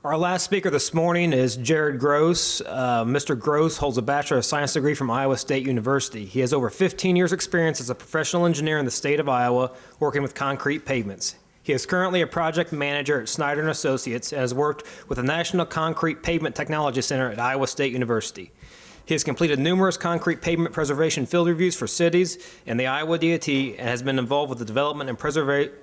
Our last speaker this morning is Jared Gross. Mr. Gross holds a Bachelor of Science degree from Iowa State University. He has over 15 years' experience as a professional engineer in the state of Iowa, working with concrete pavements. He is currently a project manager at Snyder & Associates and has worked with the National Concrete Pavement Technology Center at Iowa State University. He has completed numerous concrete pavement preservation field reviews for cities and the Iowa DOT and has been involved with the development and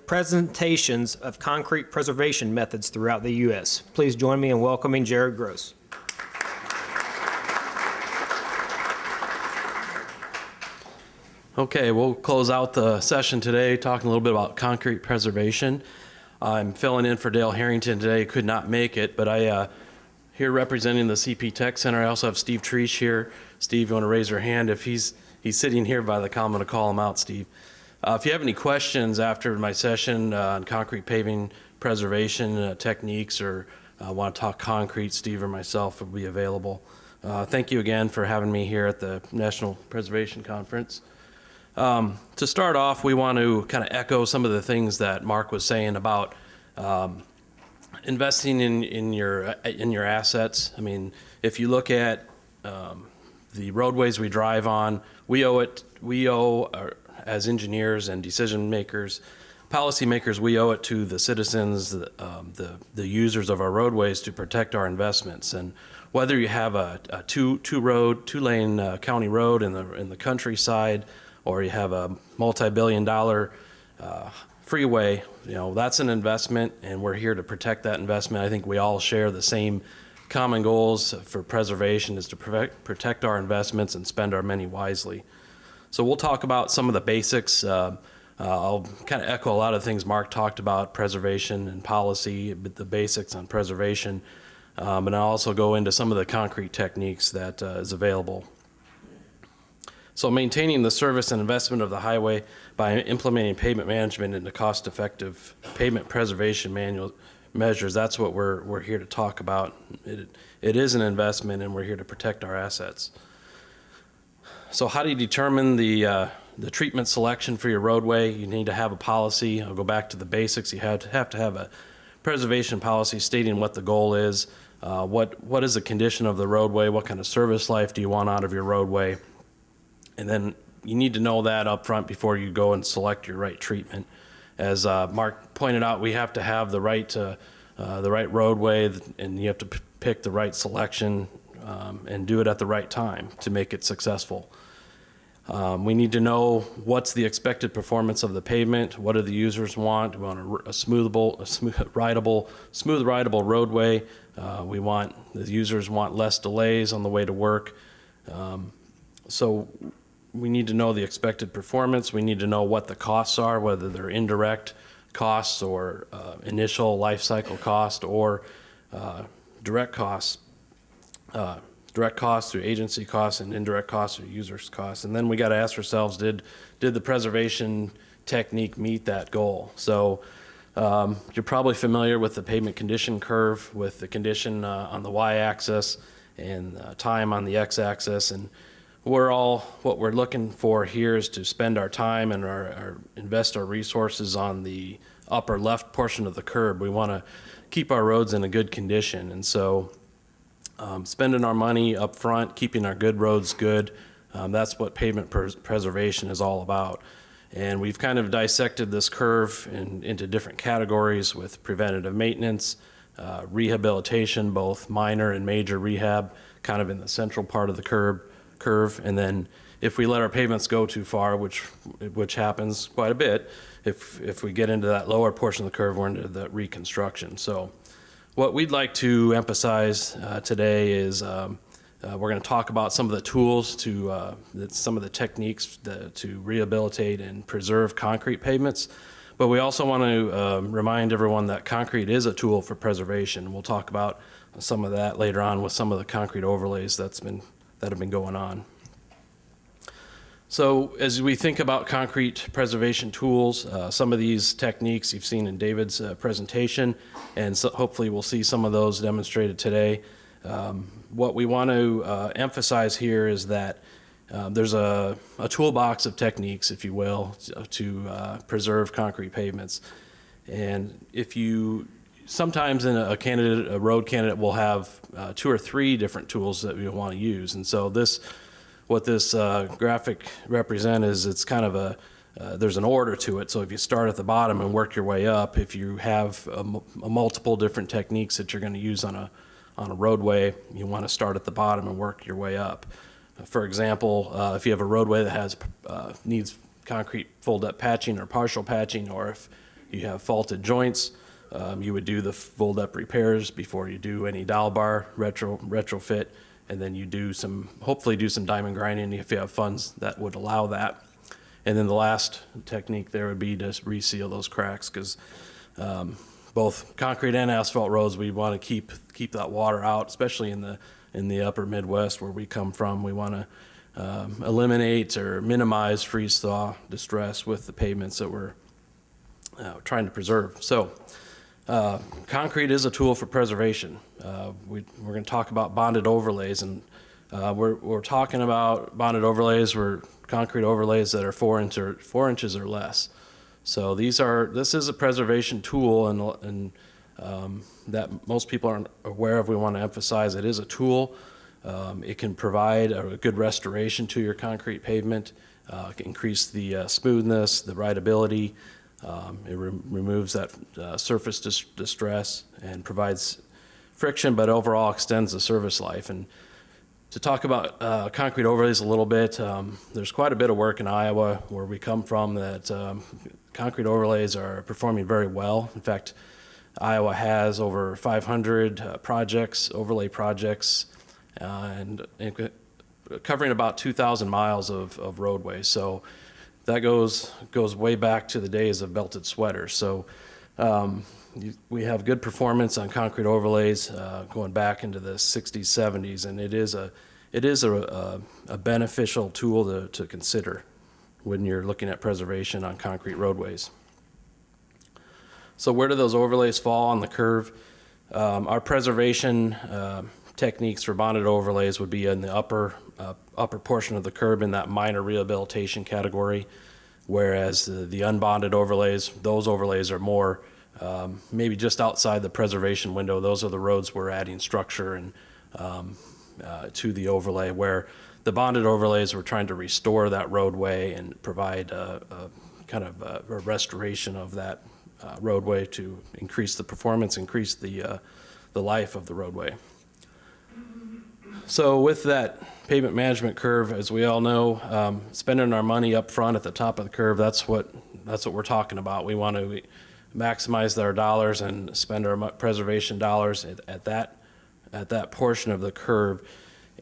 presentations of concrete preservation methods throughout the U.S. Please join me in welcoming Jared Gross. Okay, we'll close out the session today talking a little bit about concrete preservation. I'm filling in for Dale Harrington today, could not make it, but here representing the CP Tech Center. I also have Steve Treesh here. Steve, you want to raise your hand? If he's sitting here by the column, I'm going to call him out, Steve. If you have any questions after my session on concrete paving preservation techniques or want to talk concrete, Steve or myself will be available. Thank you again for having me here at the National Preservation Conference. To start off, we want to kind of echo some of the things that Mark was saying about investing in your assets. I mean, if you look at the roadways we drive on, we owe as engineers and decision makers, policy makers, we owe it to the citizens, the users of our roadways to protect our investments. And whether you have a two-lane county road in the countryside, or you have a multi-billion-dollar freeway, that's an investment, and we're here to protect that investment. I think we all share the same common goals for preservation, is to protect our investments and spend our money wisely. So we'll talk about some of the basics. I'll kind of echo a lot of things Mark talked about, preservation and policy, but the basics on preservation. And I'll also go into some of the concrete techniques that is available. So maintaining the service and investment of the highway by implementing pavement management into cost-effective pavement preservation measures, that's what we're here to talk about. It is an investment, and we're here to protect our assets. So how do you determine the treatment selection for your roadway? You need to have a policy. I'll go back to the basics. You have to have a preservation policy stating what the goal is, what is the condition of the roadway, what kind of service life do you want out of your roadway. And then you need to know that up front before you go and select your right treatment. As Mark pointed out, we have to have the right roadway, and you have to pick the right selection and do it at the right time to make it successful. We need to know what's the expected performance of the pavement. What do the users want? We want a smooth rideable roadway. The users want less delays on the way to work. So we need to know the expected performance. We need to know what the costs are, whether they're indirect costs or initial life cycle cost or direct costs. Direct costs through agency costs and indirect costs through users costs. And then we got to ask ourselves, did the preservation technique meet that goal? So you're probably familiar with the pavement condition curve with the condition on the y-axis and time on the x-axis. And what we're looking for here is to spend our time and invest our resources on the upper left portion of the curve. We want to keep our roads in a good condition, and so spending our money up front, keeping our good roads good, that's what pavement preservation is all about. And we've kind of dissected this curve into different categories with preventative maintenance, rehabilitation, both minor and major rehab, kind of in the central part of the curve. And then if we let our pavements go too far, which happens quite a bit, if we get into that lower portion of the curve, we're into the reconstruction. So what we'd like to emphasize today is we're going to talk about some of the tools some of the techniques to rehabilitate and preserve concrete pavements. But we also want to remind everyone that concrete is a tool for preservation. We'll talk about some of that later on with some of the concrete overlays that have been going on. So as we think about concrete preservation tools, some of these techniques you've seen in David's presentation, and so hopefully we'll see some of those demonstrated today. What we want to emphasize here is that there's a toolbox of techniques, if you will, to preserve concrete pavements. And if you sometimes in a road candidate will have 2 or 3 different tools that we want to use. And so what this graphic represent is it's kind of there's an order to it. So if you start at the bottom and work your way up, if you have a multiple different techniques that you're going to use on a roadway, you want to start at the bottom and work your way up. For example, if you have a roadway that needs concrete fold-up patching or partial patching, or if you have faulted joints, you would do the fold-up repairs before you do any dowel bar retrofit, and then you hopefully do some diamond grinding if you have funds that would allow that. And then the last technique there would be to reseal those cracks, because both concrete and asphalt roads, we want to keep that water out, especially in the upper Midwest where we come from. We want to eliminate or minimize freeze-thaw distress with the pavements that we're trying to preserve. So concrete is a tool for preservation. We're going to talk about bonded overlays, and we're talking about bonded overlays were concrete overlays that are 4 inches or less. So this is a preservation tool, and that most people aren't aware of. We want to emphasize it is a tool. It can provide a good restoration to your concrete pavement, increase the smoothness, the rideability. It removes that surface distress and provides friction, but overall extends the service life. And to talk about concrete overlays a little bit, there's quite a bit of work in Iowa where we come from that concrete overlays are performing very well. In fact, Iowa has over 500 overlay projects, and covering about 2,000 miles of roadways. So that goes way back to the days of belted sweaters. So we have good performance on concrete overlays going back into the 60s, 70s, and it is a beneficial tool to consider when you're looking at preservation on concrete roadways. So where do those overlays fall on the curve? Our preservation techniques for bonded overlays would be in the upper portion of the curb in that minor rehabilitation category, whereas the unbonded overlays, those overlays are more maybe just outside the preservation window. Those are the roads we're adding structure and to the overlay, where the bonded overlays we're trying to restore that roadway and provide a kind of a restoration of that roadway to increase the performance, increase the life of the roadway. So with that pavement management curve, as we all know, spending our money up front at the top of the curve, that's what we're talking about. We want to maximize our dollars and spend our preservation dollars at that portion of the curve.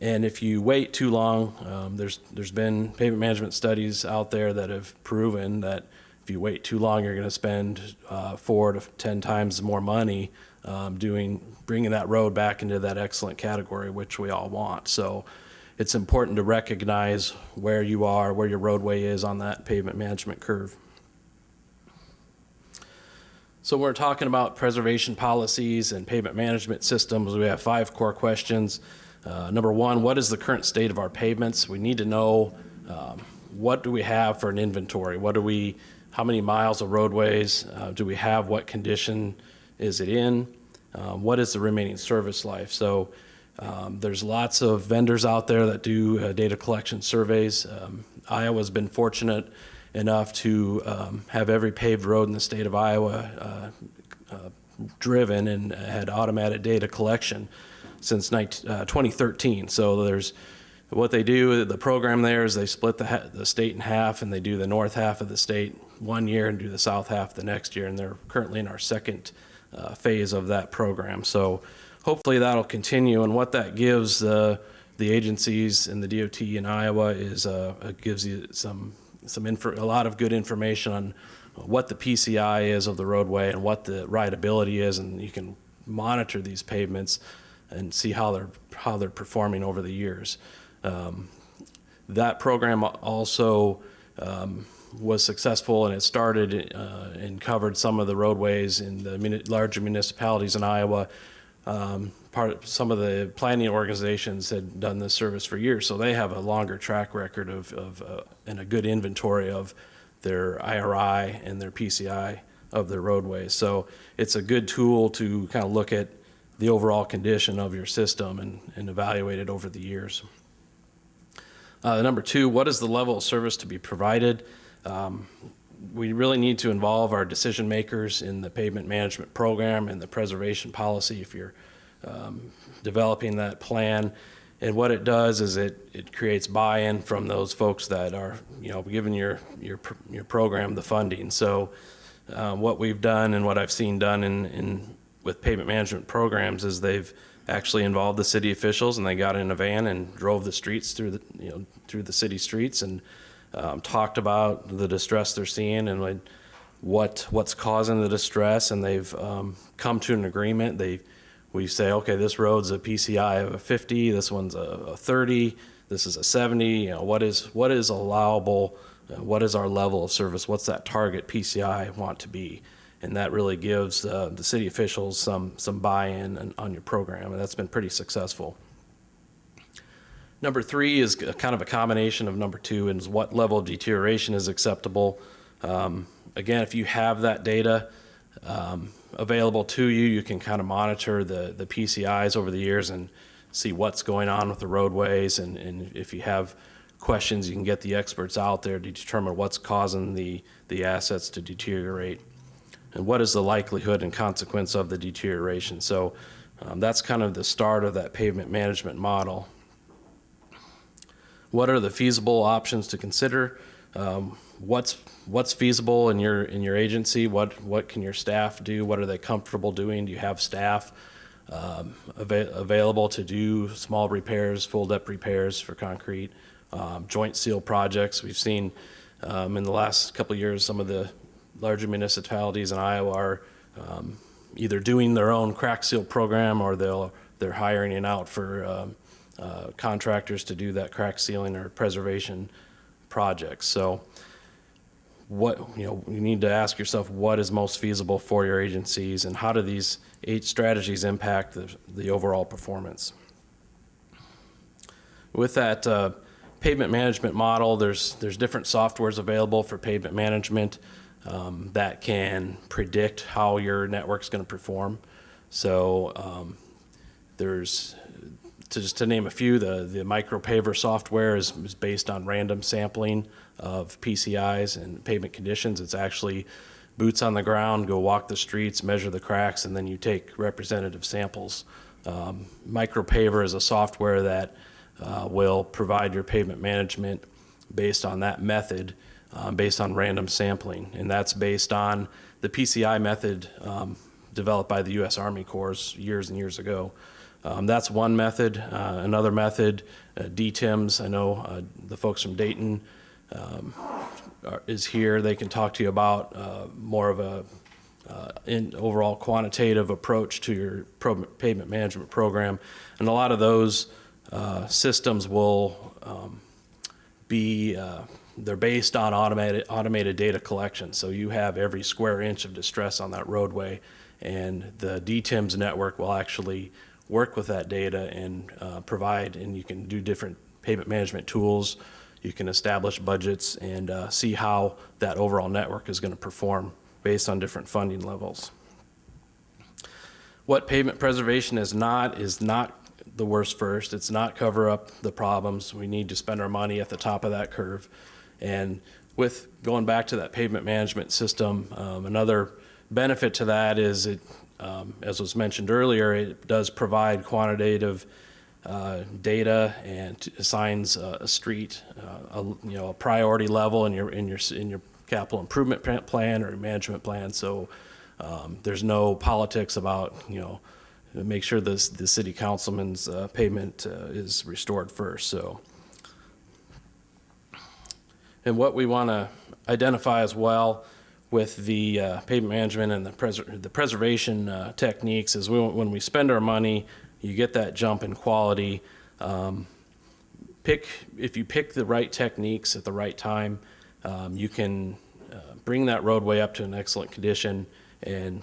And if you wait too long, there's been pavement management studies out there that have proven that if you wait too long, you're going to spend 4 to 10 times more money bringing that road back into that excellent category, which we all want. So it's important to recognize where you are, where your roadway is on that pavement management curve. So we're talking about preservation policies and pavement management systems. We have 5 core questions. Number 1, what is the current state of our pavements? We need to know what do we have for an inventory? How many miles of roadways do we have? What condition is it in? What is the remaining service life? So there's lots of vendors out there that do data collection surveys. Iowa's been fortunate enough to have every paved road in the state of Iowa driven and had automated data collection since 2013. So what they do, the program there is they split the state in half, and they do the north half of the state one year and do the south half the next year, and they're currently in our second phase of that program. So hopefully that'll continue, and what that gives the agencies and the DOT in Iowa is gives you a lot of good information on what the PCI is of the roadway and what the rideability is, and you can monitor these pavements and see how they're performing over the years. That program also was successful, and it started and covered some of the roadways in the larger municipalities in Iowa. Some of the planning organizations had done this service for years, so they have a longer track record and a good inventory of their IRI and their PCI of their roadways. So it's a good tool to kind of look at the overall condition of your system and evaluate it over the years. Number two, what is the level of service to be provided? We really need to involve our decision makers in the pavement management program and the preservation policy if you're developing that plan. And what it does is it creates buy-in from those folks that are, giving your program the funding. So what we've done and what I've seen done with pavement management programs is they've actually involved the city officials, and they got in a van and drove the streets through the city streets and talked about the distress they're seeing and what's causing the distress, and they've come to an agreement. We say, okay, this road's a PCI of a 50, this one's a 30, this is a 70. What is allowable? What is our level of service? What's that target PCI want to be? And that really gives the city officials some buy-in on your program, and that's been pretty successful. Number three is kind of a combination of number two, and is what level of deterioration is acceptable. Again, if you have that data available to you, you can kind of monitor the PCIs over the years and see what's going on with the roadways, and if you have questions, you can get the experts out there to determine what's causing the assets to deteriorate and what is the likelihood and consequence of the deterioration. So that's kind of the start of that pavement management model. What are the feasible options to consider? What's feasible in your agency? What can your staff do? What are they comfortable doing? Do you have staff available to do small repairs, full depth repairs for concrete, joint seal projects? We've seen in the last couple of years some of the larger municipalities in Iowa are either doing their own crack seal program, or they're hiring it out for contractors to do that crack sealing or preservation projects. So you need to ask yourself what is most feasible for your agencies, and how do these 8 strategies impact the overall performance. With that pavement management model, there's different softwares available for pavement management that can predict how your network's going to perform. So there's, just to name a few, the micropaver software is based on random sampling of PCIs and pavement conditions. It's actually boots on the ground, go walk the streets, measure the cracks, and then you take representative samples. Micropaver is a software that will provide your pavement management based on that method, based on random sampling. And that's based on the PCI method developed by the U.S. Army Corps years and years ago. That's one method. Another method, DTIMS, I know the folks from Dayton is here. They can talk to you about more of a overall quantitative approach to your pavement management program. And a lot of those systems will they're based on automated data collection. So you have every square inch of distress on that roadway, and the DTIMS network will actually work with that data and provide, and you can do different pavement management tools. You can establish budgets and see how that overall network is going to perform based on different funding levels. What pavement preservation is not the worst first. It's not cover up the problems. We need to spend our money at the top of that curve. And with going back to that pavement management system, another benefit to that is it, as was mentioned earlier, it does provide quantitative data and assigns a street, a priority level in your capital improvement plan or management plan. So there's no politics about make sure the city councilman's pavement is restored first. So, and what we want to identify as well with the pavement management and the preservation techniques is when we spend our money, you get that jump in quality. If you pick the right techniques at the right time, you can bring that roadway up to an excellent condition, and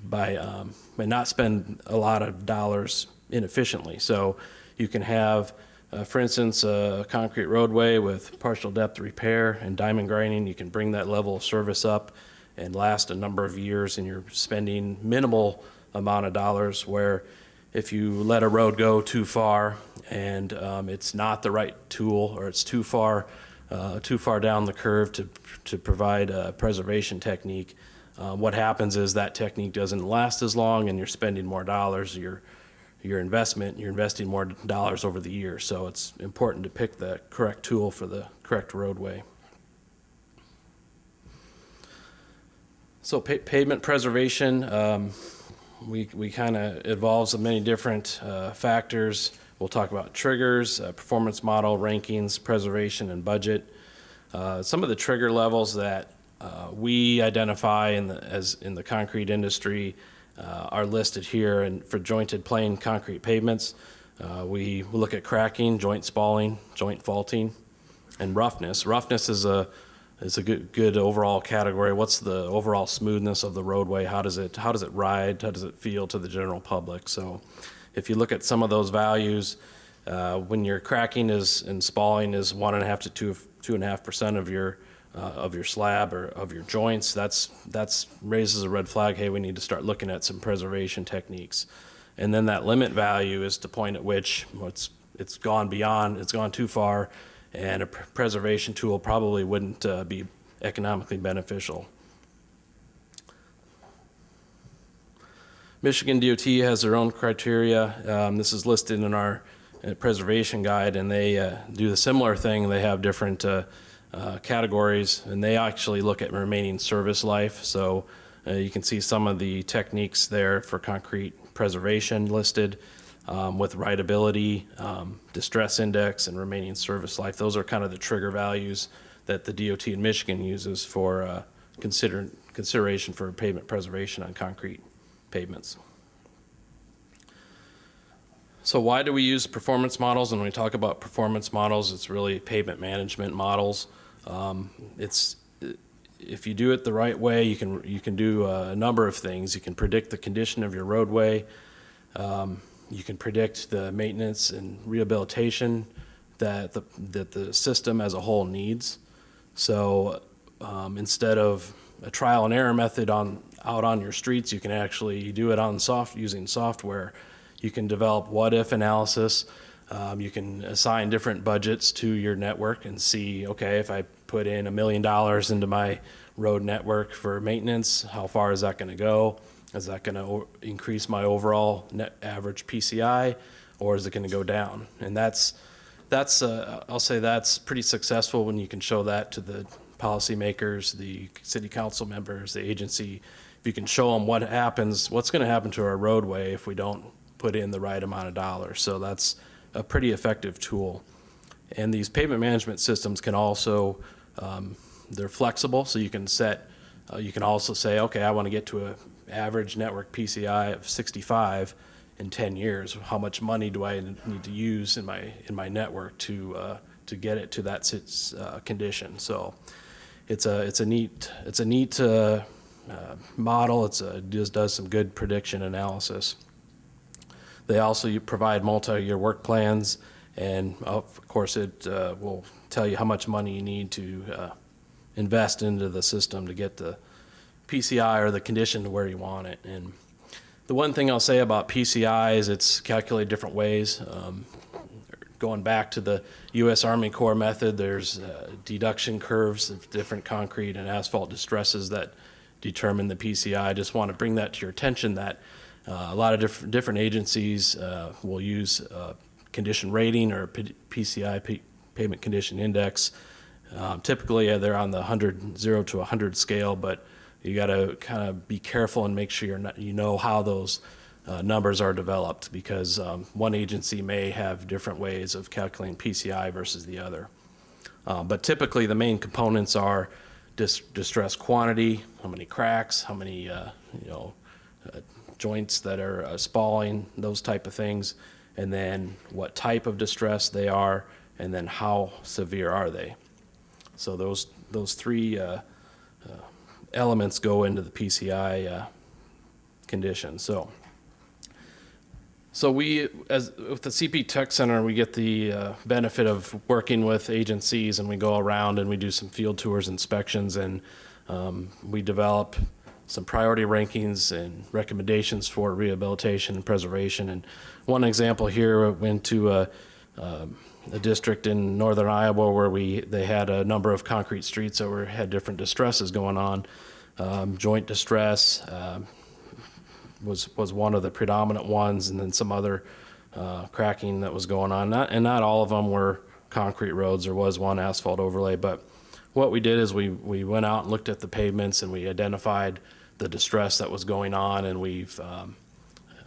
by not spend a lot of dollars inefficiently. So you can have, for instance, a concrete roadway with partial depth repair and diamond grinding. You can bring that level of service up and last a number of years, and you're spending minimal amount of dollars, where if you let a road go too far and it's not the right tool, or it's too far down the curve to provide a preservation technique, what happens is that technique doesn't last as long, and you're spending more dollars. You're investing more dollars over the year. So it's important to pick the correct tool for the correct roadway. So pavement preservation, we kind of involves many different factors. We'll talk about triggers, performance model, rankings, preservation, and budget. Some of the trigger levels that we identify in the concrete industry are listed here. And for jointed plain concrete pavements, we look at cracking, joint spalling, joint faulting, and roughness. Roughness is a good overall category. What's the overall smoothness of the roadway? How does it ride? How does it feel to the general public? So if you look at some of those values, when your cracking and spalling is 1.5 to 2.5% of your slab or of your joints, that's raises a red flag. Hey, we need to start looking at some preservation techniques. And then that limit value is the point at which it's gone too far, and a preservation tool probably wouldn't be economically beneficial. Michigan DOT has their own criteria. This is listed in our preservation guide, and they do a similar thing. They have different categories, and they actually look at remaining service life. So you can see some of the techniques there for concrete preservation listed, with rideability, distress index, and remaining service life. Those are kind of the trigger values that the DOT in Michigan uses for consideration for pavement preservation on concrete pavements. So why do we use performance models? And when we talk about performance models, it's really pavement management models. If you do it the right way, you can do a number of things. You can predict the condition of your roadway. You can predict the maintenance and rehabilitation that the system as a whole needs. So instead of a trial and error method out on your streets, you can actually do it using software. You can develop what-if analysis. You can assign different budgets to your network and see, okay, if I put in $1 million into my road network for maintenance, how far is that going to go? Is that going to increase my overall net average PCI, or is it going to go down? And I'll say that's pretty successful when you can show that to the policymakers, the city council members, the agency. If you can show them what's going to happen to our roadway if we don't put in the right amount of dollars. So that's a pretty effective tool. And these pavement management systems can also, they're flexible, so you can also say, okay, I want to get to an average network PCI of 65 in 10 years. How much money do I need to use in my network to get it to that condition? So it's a neat model. It just does some good prediction analysis. They also provide multi-year work plans, and of course it will tell you how much money you need to invest into the system to get the PCI or the condition to where you want it. And the one thing I'll say about PCI is it's calculated different ways. Going back to the U.S. Army Corps method, there's deduction curves of different concrete and asphalt distresses that determine the PCI. I just want to bring that to your attention that a lot of different agencies will use condition rating or PCI, pavement condition index. Typically, they're on the 0 to 100 scale, but you got to kind of be careful and make sure you know how those numbers are developed, because one agency may have different ways of calculating PCI versus the other. But typically, the main components are distress quantity, how many cracks, how many joints that are spalling, those type of things, and then what type of distress they are, and then how severe are they. So those three elements go into the PCI condition. So we, with the CP Tech Center, we get the benefit of working with agencies, and we go around and we do some field tours, inspections, and We develop some priority rankings and recommendations for rehabilitation and preservation. And one example here went to a district in northern Iowa where they had a number of concrete streets that had different distresses going on. Joint distress was one of the predominant ones, and then some other cracking that was going on. Not all of them were concrete roads. There was one asphalt overlay, but what we did is we went out and looked at the pavements and we identified the distress that was going on, and we've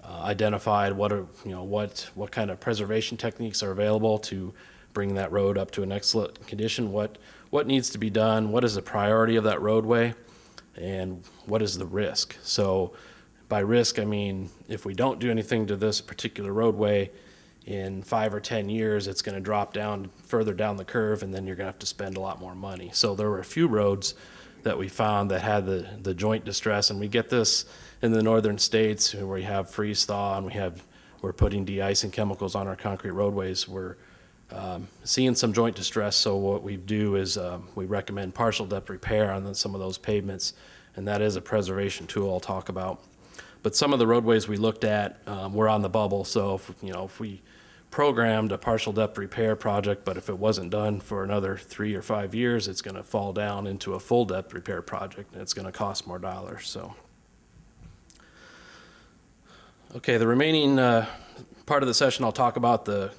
identified what kind of preservation techniques are available to bring that road up to an excellent condition, what needs to be done, what is the priority of that roadway, and what is the risk. So by risk, I mean, if we don't do anything to this particular roadway, in 5 or 10 years, it's going to drop down further down the curve, and then you're going to have to spend a lot more money. So there were a few roads that we found that had the joint distress, and we get this in the northern states where we have freeze thaw and we're putting de-icing chemicals on our concrete roadways. We're seeing some joint distress, so what we do is we recommend partial depth repair on some of those pavements, and that is a preservation tool I'll talk about. But some of the roadways we looked at were on the bubble, so if we programmed a partial depth repair project, but if it wasn't done for another 3 or 5 years, it's going to fall down into a full depth repair project, and it's going to cost more dollars. So, okay, the remaining part of the session, I'll talk about the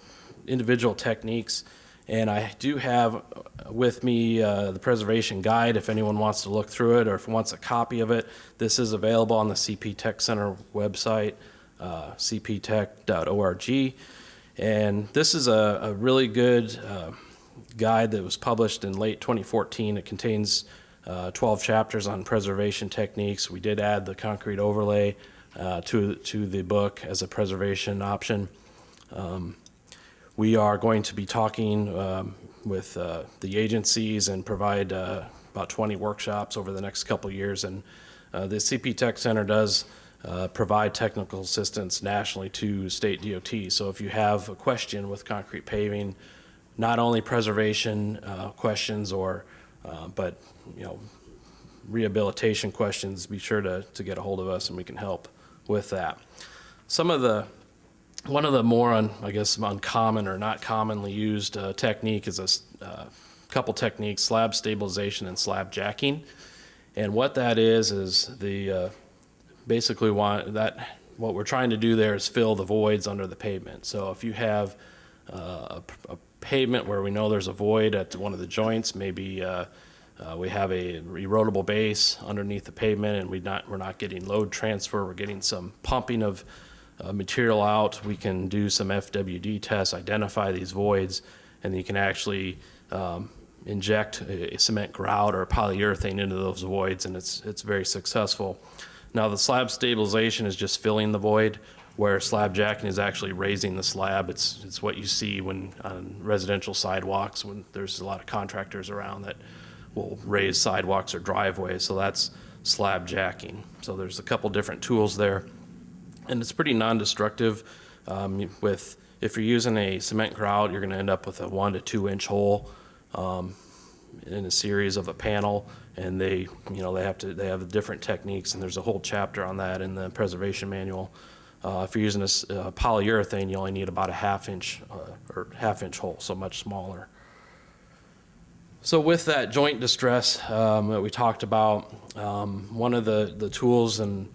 individual techniques, and I do have with me the preservation guide if anyone wants to look through it or if wants a copy of it. This is available on the CP Tech Center website, cptech.org. And this is a really good guide that was published in late 2014. It contains 12 chapters on preservation techniques. We did add the concrete overlay to the book as a preservation option. We are going to be talking with the agencies and provide about 20 workshops over the next couple of years. And the CP Tech Center does provide technical assistance nationally to state DOT. So if you have a question with concrete paving, not only preservation questions but rehabilitation questions, be sure to get a hold of us and we can help with that. One of the more uncommon or not commonly used technique is a couple techniques: slab stabilization and slab jacking. And what that is basically what we're trying to do there is fill the voids under the pavement. So if you have a pavement where we know there's a void at one of the joints, maybe we have a erodible base underneath the pavement and we're not getting load transfer, we're getting some pumping of material out, we can do some FWD tests, identify these voids, and you can actually inject a cement grout or a polyurethane into those voids, and it's very successful. Now the slab stabilization is just filling the void, where slab jacking is actually raising the slab. It's what you see when on residential sidewalks when there's a lot of contractors around that will raise sidewalks or driveways. So that's slab jacking. So there's a couple different tools there, and it's pretty non-destructive. If you're using a cement grout, you're going to end up with a 1 to 2 inch hole in a series of a panel, and they have different techniques, and there's a whole chapter on that in the preservation manual. If you're using a polyurethane, you only need about a half inch hole, so much smaller. So with that joint distress that we talked about, one of the tools and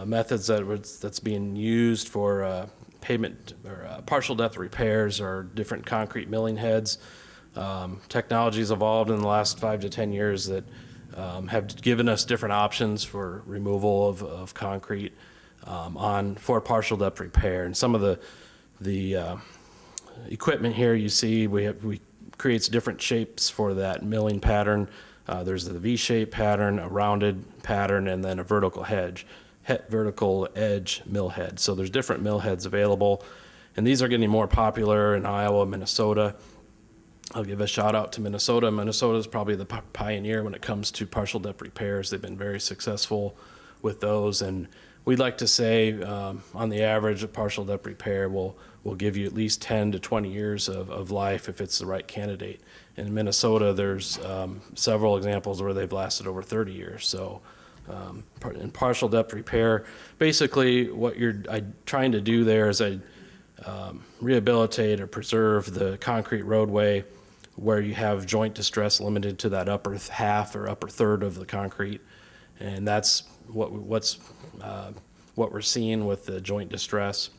methods that's being used for pavement or partial depth repairs are different concrete milling heads. Technology's evolved in the last 5 to 10 years that have given us different options for removal of concrete for partial depth repair. And some of the equipment here you see we creates different shapes for that milling pattern. There's the V-shaped pattern, a rounded pattern, and then a vertical edge mill head. So there's different mill heads available, and these are getting more popular in Iowa, Minnesota. I'll give a shout out to Minnesota. Minnesota is probably the pioneer when it comes to partial depth repairs. They've been very successful with those, and we'd like to say on the average, a partial depth repair will give you at least 10 to 20 years of life if it's the right candidate. In Minnesota, there's several examples where they've lasted over 30 years. So in partial depth repair, basically what you're trying to do there is rehabilitate or preserve the concrete roadway where you have joint distress limited to that upper half or upper third of the concrete. And that's what we're seeing with the joint distress.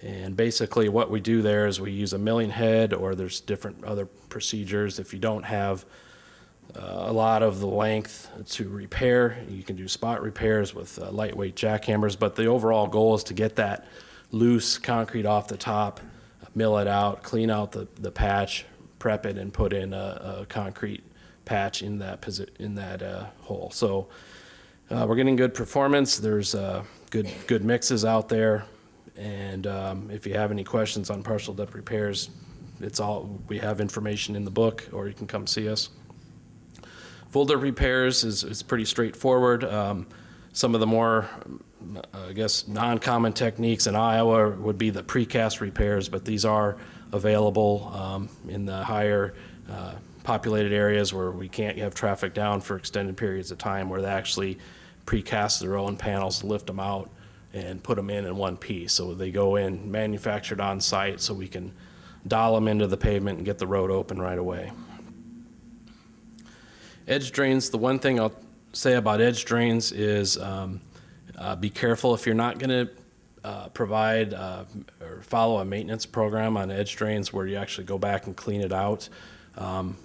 And basically what we do there is we use a milling head, or there's different other procedures. If you don't have a lot of the length to repair, you can do spot repairs with lightweight jackhammers, but the overall goal is to get that loose concrete off the top, mill it out, clean out the patch, prep it, and put in a concrete patch in that hole. So we're getting good performance. There's good mixes out there. And if you have any questions on partial depth repairs, we have information in the book, or you can come see us. Full depth repairs is pretty straightforward. Some of the more, I guess, non-common techniques in Iowa would be the precast repairs, but these are available in the higher populated areas where we can't have traffic down for extended periods of time, where they actually precast their own panels, lift them out, and put them in one piece. So they go in manufactured on site, so we can dial them into the pavement and get the road open right away. Edge drains, the one thing I'll say about edge drains is be careful if you're not going to provide or follow a maintenance program on edge drains where you actually go back and clean it out.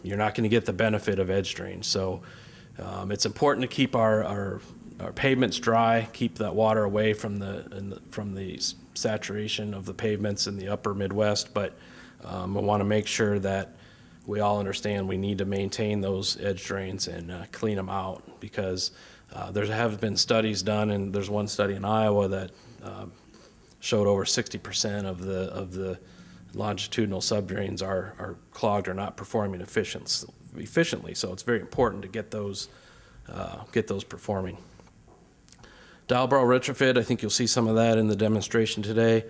You're not going to get the benefit of edge drains. So it's important to keep our pavements dry, keep that water away from the saturation of the pavements in the upper Midwest, but we want to make sure that we all understand we need to maintain those edge drains and clean them out, because there have been studies done, and there's one study in Iowa that showed over 60% of the longitudinal subdrains are clogged or not performing efficiently. So it's very important to get those performing. Dial bar retrofit, I think you'll see some of that in the demonstration today.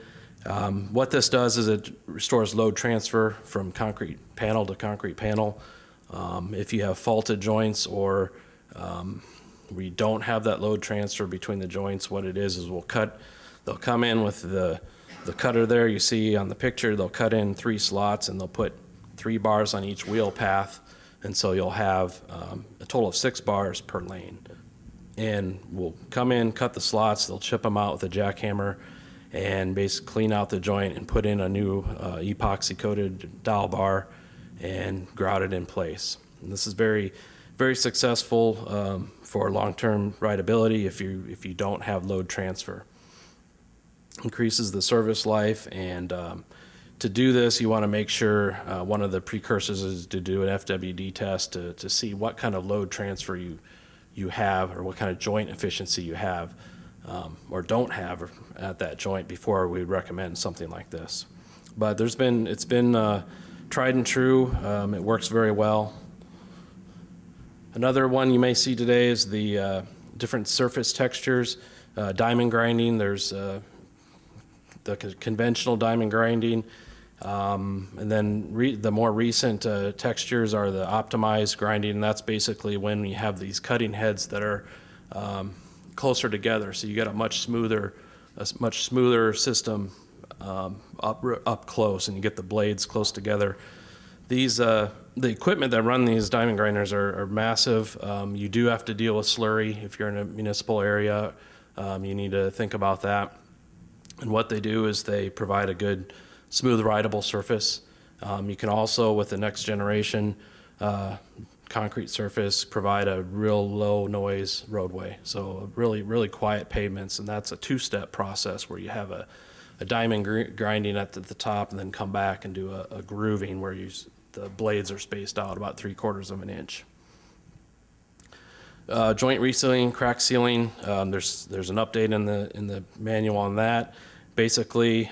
What this does is it restores load transfer from concrete panel to concrete panel. If you have faulted joints, or we don't have that load transfer between the joints, what it is they'll come in with the cutter there you see on the picture. They'll cut in 3 slots, and they'll put 3 bars on each wheel path, and so you'll have a total of 6 bars per lane. And we'll come in, cut the slots, they'll chip them out with a jackhammer, and basically clean out the joint and put in a new epoxy coated dowel bar and grout it in place. And this is very, very successful for long-term rideability if you don't have load transfer. Increases the service life, and to do this, you want to make sure one of the precursors is to do an FWD test to see what kind of load transfer you have, or what kind of joint efficiency you have or don't have at that joint before we recommend something like this. But it's been tried and true. It works very well. Another one you may see today is the different surface textures. Diamond grinding, there's the conventional diamond grinding, and then the more recent textures are the optimized grinding, and that's basically when you have these cutting heads that are closer together, so you get a much smoother system up close, and you get the blades close together. The equipment that run these diamond grinders are massive. You do have to deal with slurry if you're in a municipal area. You need to think about that. And what they do is they provide a good, smooth, rideable surface. You can also, with the next generation concrete surface, provide a real low noise roadway. So really, really quiet pavements, and that's a 2-step process where you have a diamond grinding at the top, and then come back and do a grooving where the blades are spaced out about 3/4 of an inch. Joint resealing, crack sealing. There's an update in the manual on that. Basically,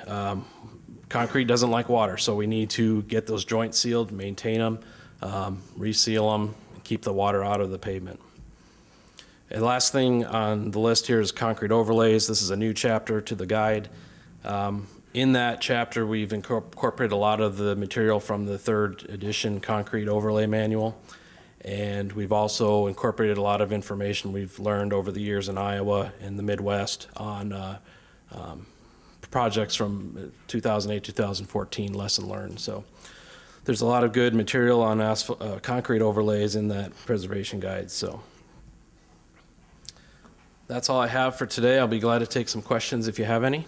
concrete doesn't like water, so we need to get those joints sealed, maintain them, reseal them, keep the water out of the pavement. And last thing on the list here is concrete overlays. This is a new chapter to the guide. In that chapter, we've incorporated a lot of the material from the 3rd edition concrete overlay manual. And we've also incorporated a lot of information we've learned over the years in Iowa and the Midwest on projects from 2008, 2014, lesson learned. So there's a lot of good material on concrete overlays in that preservation guide. So that's all I have for today. I'll be glad to take some questions if you have any.